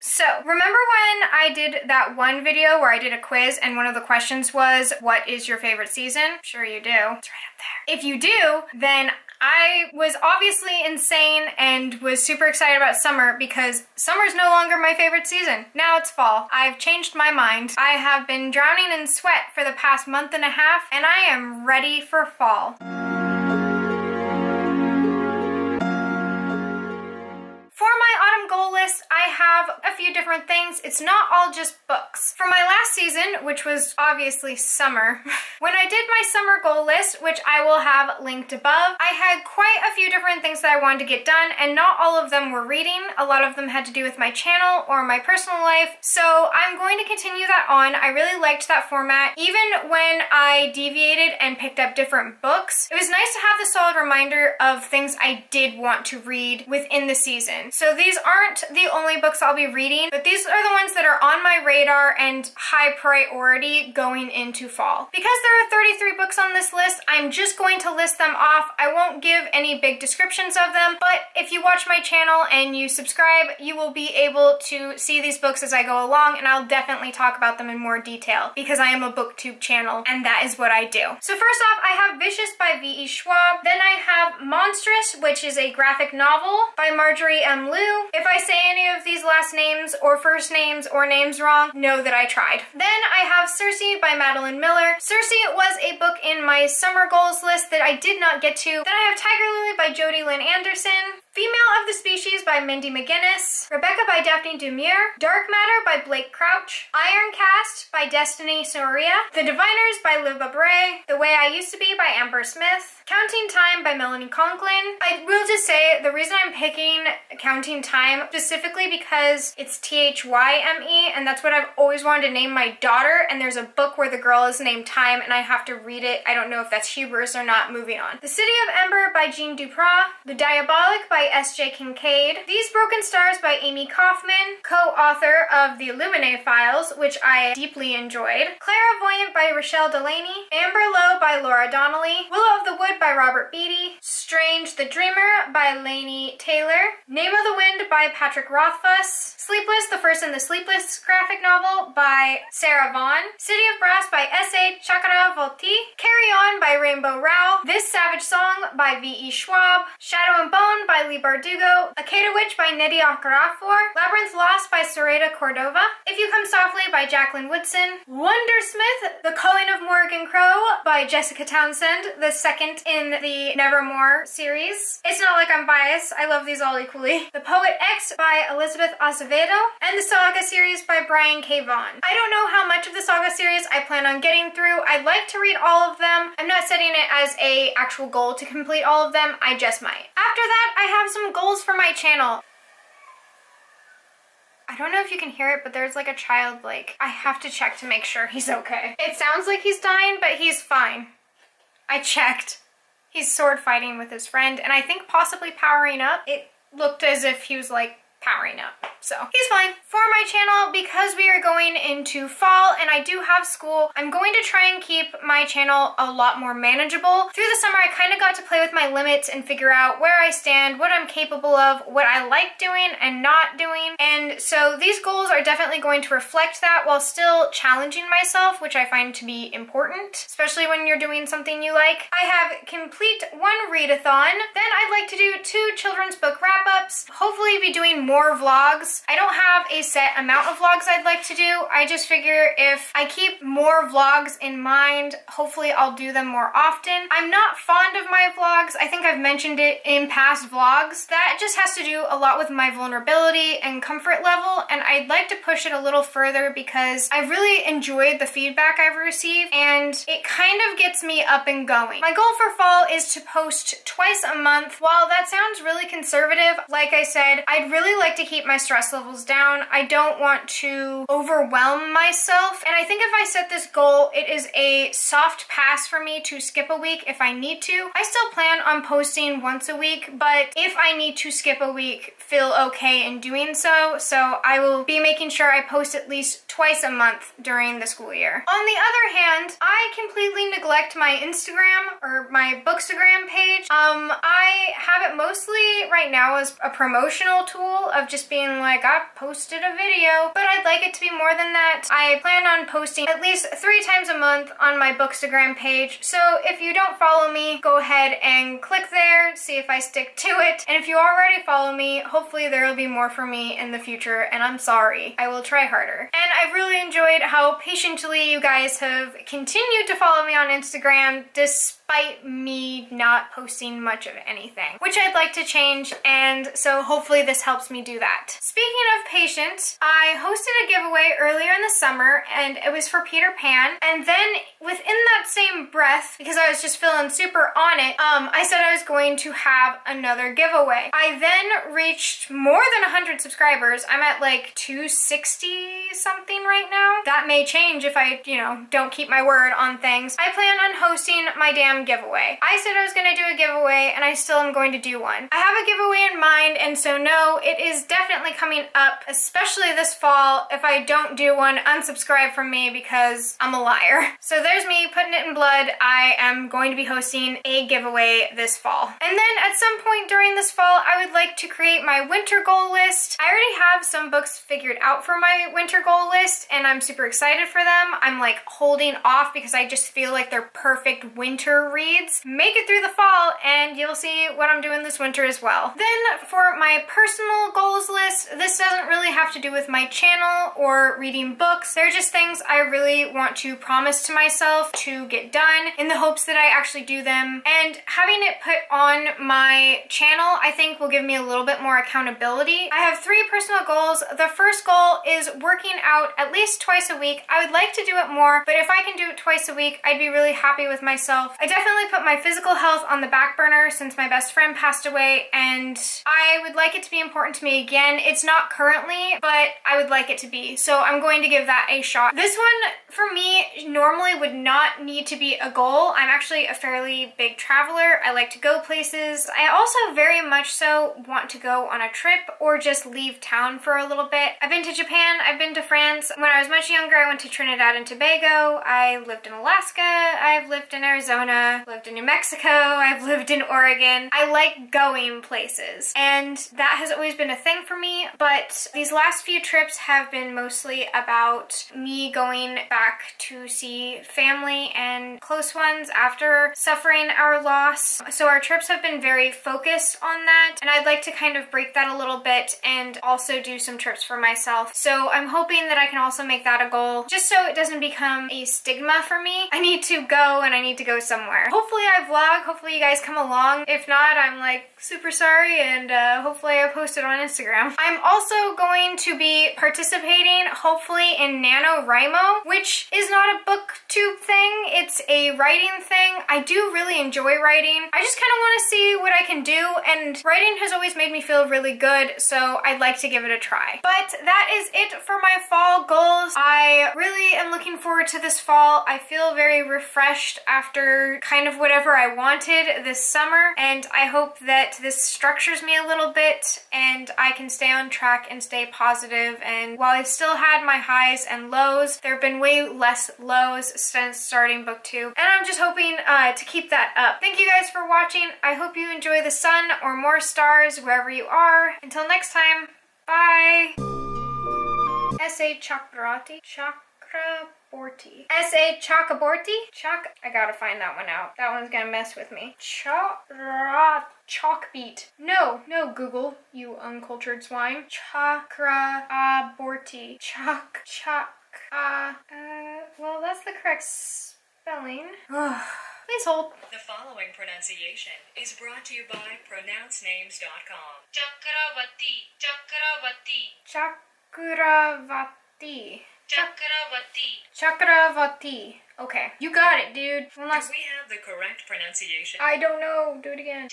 So, remember when I did that one video where I did a quiz and one of the questions was, what is your favorite season? I'm sure you do. It's right up there. If you do, then I was obviously insane and was super excited about summer because summer's no longer my favorite season. Now it's fall. I've changed my mind. I have been drowning in sweat for the past month and a half, and I am ready for fall. For my autumn goal list, I have a few different things. It's not all just books. For my last season, which was obviously summer, when I did my summer goal list, which I will have linked above, I had quite a few different things that I wanted to get done, and not all of them were reading. A lot of them had to do with my channel or my personal life, so I'm going to continue that on. I really liked that format. Even when I deviated and picked up different books, it was nice to have the solid reminder of things I did want to read within the season. So these aren't the only books I'll be reading, but these are the ones that are on my radar and high priority going into fall. Because there are 33 books on this list, I'm just going to list them off. I won't give any big descriptions of them, but if you watch my channel and you subscribe, you will be able to see these books as I go along, and I'll definitely talk about them in more detail because I am a booktube channel and that is what I do. So first off, I have Vicious by V.E. Schwab. Then I have Monstrous, which is a graphic novel by Marjorie M. Liu. If I say any of these last names or first names or names wrong, know that I tried. Then I have Circe by Madeline Miller. Circe was a book in my summer goals list that I did not get to. Then I have Tiger Lily by Jodi Lynn Anderson. Female of the Species by Mindy McGinnis, Rebecca by Daphne du Maurier, Dark Matter by Blake Crouch, Iron Cast by Destiny Soria, The Diviners by Liva Bray, The Way I Used to Be by Amber Smith, Counting Time by Melanie Conklin. I will just say the reason I'm picking Counting Time specifically because it's T-H-Y-M-E, and that's what I've always wanted to name my daughter, and there's a book where the girl is named Time and I have to read it. I don't know if that's hubris or not. Moving on. The City of Ember by Jean Duprat, The Diabolic by S.J. Kincaid, These Broken Stars by Amy Kaufman, co-author of the Illuminae Files, which I deeply enjoyed, Clairvoyant by Rochelle Delaney, Amber Low by Laura Donnelly, Willow of the Wood by Robert Beatty, Strange the Dreamer by Laini Taylor, Name of the Wind by Patrick Rothfuss, Sleepless, the First and the Sleepless graphic novel by Sarah Vaughan, City of Brass by S.A. Chakravorty, Carry On by Rainbow Rao, This Savage Song by V.E. Schwab, Shadow and Bone by Lee Bardugo, Akeda Witch by Nydia Okorafor, Labyrinth Lost by Soraya Cordova, If You Come Softly by Jacqueline Woodson, Wondersmith, The Calling of Morrigan Crow by Jessica Townsend, the second in the Nevermore series. It's not like I'm biased, I love these all equally. The Poet X by Elizabeth Acevedo, and the Saga series by Brian K. Vaughan. I don't know how much of the Saga series I plan on getting through. I'd like to read all of them. I'm not setting it as an actual goal to complete all of them, I just might. After that, I have some goals for my channel. I don't know if you can hear it, but there's like a child, I have to check to make sure he's okay. It sounds like he's dying, but he's fine. I checked. He's sword fighting with his friend, and I think possibly powering up. It looked as if he was powering up. So he's fine. For my channel, because we are going into fall and I do have school, I'm going to try and keep my channel a lot more manageable. Through the summer, I kind of got to play with my limits and figure out where I stand, what I'm capable of, what I like doing and not doing. And so these goals are definitely going to reflect that while still challenging myself, which I find to be important, especially when you're doing something you like. I have complete one readathon. Then I'd like to do 2 children's book wrap-ups, hopefully be doing more vlogs. I don't have a set amount of vlogs I'd like to do. I just figure if I keep more vlogs in mind, hopefully I'll do them more often. I'm not fond of my vlogs. I think I've mentioned it in past vlogs. That just has to do a lot with my vulnerability and comfort level, and I'd like to push it a little further because I've really enjoyed the feedback I've received and it kind of gets me up and going. My goal for fall is to post twice a month. While that sounds really conservative, like I said, I'd really like to keep my stress levels down. I don't want to overwhelm myself, and I think if I set this goal, it is a soft pass for me to skip a week if I need to. I still plan on posting once a week, but if I need to skip a week, feel okay in doing so. So I will be making sure I post at least twice a month during the school year. On the other hand, I completely neglect my Instagram or my Bookstagram page. I have it mostly right now as a promotional tool of just being like, I posted a video, but I'd like it to be more than that. I plan on posting at least 3 times a month on my Bookstagram page, so if you don't follow me, go ahead and click there, see if I stick to it. And if you already follow me, hopefully there will be more for me in the future, and I'm sorry. I will try harder. And I've really enjoyed how patiently you guys have continued to follow me on Instagram despite me not posting much of anything, which I'd like to change, and so hopefully this helps me do that. Speaking of patient, I hosted a giveaway earlier in the summer, and it was for Peter Pan, and then within that same breath, because I was just feeling super on it, I said I was going to have another giveaway. I then reached more than 100 subscribers. I'm at like 260 something right now. That may change if I, you know, don't keep my word on things. I plan on hosting my damn giveaway. I said I was going to do a giveaway, and I still am going to do one. I have a giveaway in mind, and so no, it is definitely coming up, especially this fall. If I don't do one, unsubscribe from me because I'm a liar. So there's me putting it in blood. I am going to be hosting a giveaway this fall. And then at some point during this fall, I would like to create my winter goal list. I already have some books figured out for my winter goal list, and I'm super excited for them. I'm like holding off because I just feel like they're perfect winter reads. Make it through the fall and you'll see what I'm doing this winter as well. Then for my personal goals list, this doesn't really have to do with my channel or reading books. They're just things I really want to promise to myself to get done in the hopes that I actually do them. And having it put on my channel, I think will give me a little bit more accountability. I have 3 personal goals. The first goal is working out at least twice a week. I would like to do it more, but if I can do it twice a week, I'd be really happy with myself. I definitely put my physical health on the back burner since my best friend passed away, and I would like it to be important to me again. It's not currently, but I would like it to be, so I'm going to give that a shot. This one, for me, normally would not need to be a goal. I'm actually a fairly big traveler. I like to go places. I also very much so want to go on a trip or just leave town for a little bit. I've been to Japan, I've been to France. When I was much younger, I went to Trinidad and Tobago. I lived in Alaska, I've lived in Arizona, lived in New Mexico, I've lived in Oregon. I like going places, and that has always been a thing for me, but these last few trips have been mostly about me going back to see family and close ones after suffering our loss. So our trips have been very focused on that, and I'd like to kind of break that a little bit and also do some trips for myself. So I'm hoping that I can also make that a goal, just so it doesn't become a stigma for me. I need to go, and I need to go somewhere. Hopefully I vlog, hopefully you guys come along. If not, I'm like super sorry, and hopefully I post it on Instagram. I'm also going to be participating, hopefully, in NaNoWriMo, which is not a booktube thing, it's a writing thing. I do really enjoy writing. I just kind of want to see what I can do, and writing has always made me feel really good, so I'd like to give it a try. But that is it for my fall goals. I really am looking forward to this fall. I feel very refreshed after kind of whatever I wanted this summer, and I hope that this structures me a little bit and I can stay on track and stay positive. And while I've still had my highs and lows, there have been way less lows since starting booktube, and I'm just hoping to keep that up. Thank you guys for watching. I hope you enjoy the sun or more stars wherever you are. Until next time, bye! S.A. Chakraborty? Chakraborty. S.A. Chakraborty? I gotta find that one out. That one's gonna mess with me. Chalkbeat. No, Google, you uncultured swine. Chakraborty. Well, that's the correct spelling. Please hold. The following pronunciation is brought to you by pronouncenames.com. Chakravati. Okay. You got it, dude. Unless we have the correct pronunciation. I don't know. Do it again.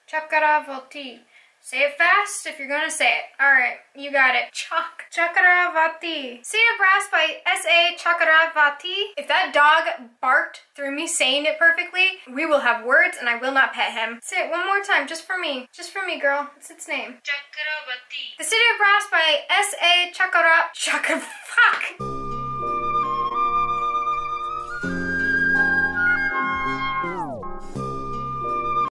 Chakravati. Say it fast if you're gonna say it. Alright, you got it. Chakravati. Seed of Brass by S.A. Chakraborty. If that dog barked through me saying it perfectly, we will have words and I will not pet him. Say it one more time, just for me. Just for me, girl. It's its name. Chakraborty. The City of Brass by S.A. Fuck.